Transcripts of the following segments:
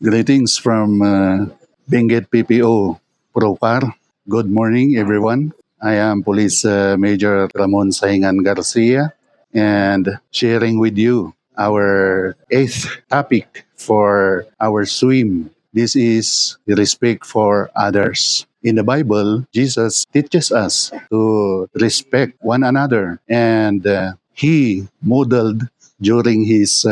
Greetings from Benguet PPO Propar. Good morning, everyone. I am Police Major Ramon Saingan Garcia and sharing with you our eighth topic for our swim. This is the respect for others. In the Bible, Jesus teaches us to respect one another, and he modeled during his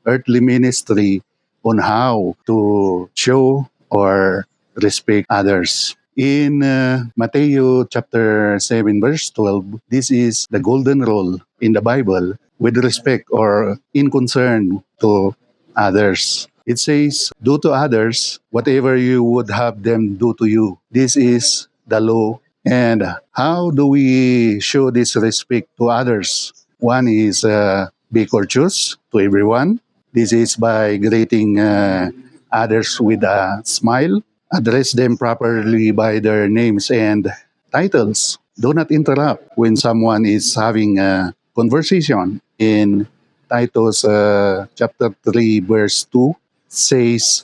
earthly ministry on how to show or respect others. In Matthew chapter 7 verse 12, this is the golden rule in the Bible with respect or in concern to others. It says, do to others whatever you would have them do to you. This is the law. And how do we show this respect to others? One is be courteous to everyone. This is by greeting others with a smile. Address them properly by their names and titles. Do not interrupt when someone is having a conversation. In Titus chapter 3 verse 2 says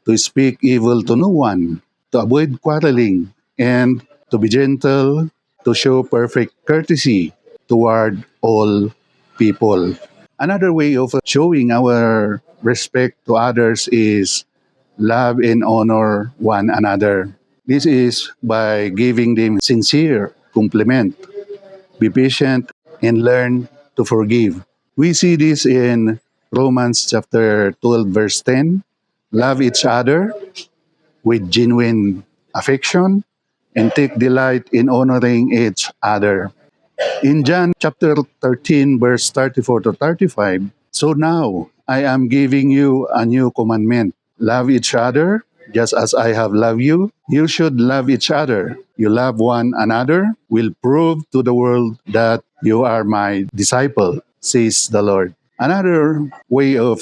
to speak evil to no one, to avoid quarreling, and to be gentle, to show perfect courtesy toward all people. Another way of showing our respect to others is love and honor one another. This is by giving them sincere compliment. Be patient and learn to forgive. We see this in Romans chapter 12 verse 10. Love each other with genuine affection and take delight in honoring each other. In John chapter 13, verse 34 to 35, so now I am giving you a new commandment. Love each other just as I have loved you. You should love each other. You love one another will prove to the world that you are my disciple, says the Lord. Another way of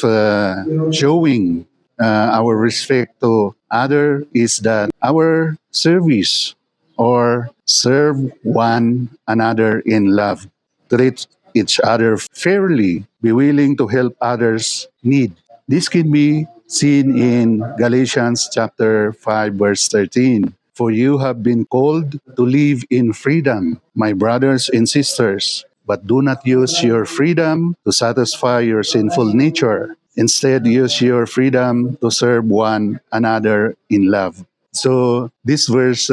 showing our respect to other is that our service or serve one another in love. Treat each other fairly. Be willing to help others' need. This can be seen in Galatians chapter 5 verse 13. For you have been called to live in freedom, my brothers and sisters, but do not use your freedom to satisfy your sinful nature. Instead, use your freedom to serve one another in love. So, this verse,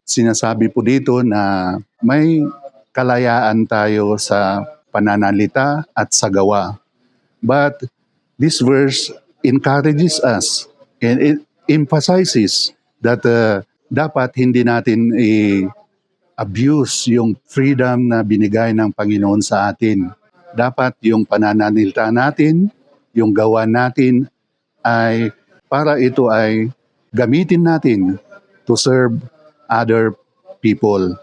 sinasabi po dito na may kalayaan tayo sa pananalita at sa gawa. But this verse encourages us and it emphasizes that dapat hindi natin abuse yung freedom na binigay ng Panginoon sa atin. Dapat yung pananalita natin, yung gawa natin ay para ito ay gamitin natin to serve other people,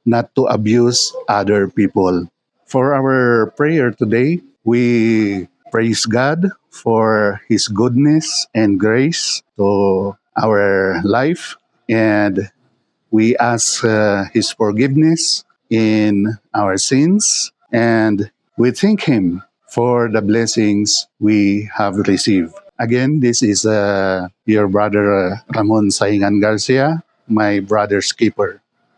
not to abuse other people. For our prayer today, we praise God for His goodness and grace to our life, and we ask His forgiveness in our sins, and we thank Him for the blessings we have received. Again, this is your brother Ramon Saingan Garcia, my brother's keeper.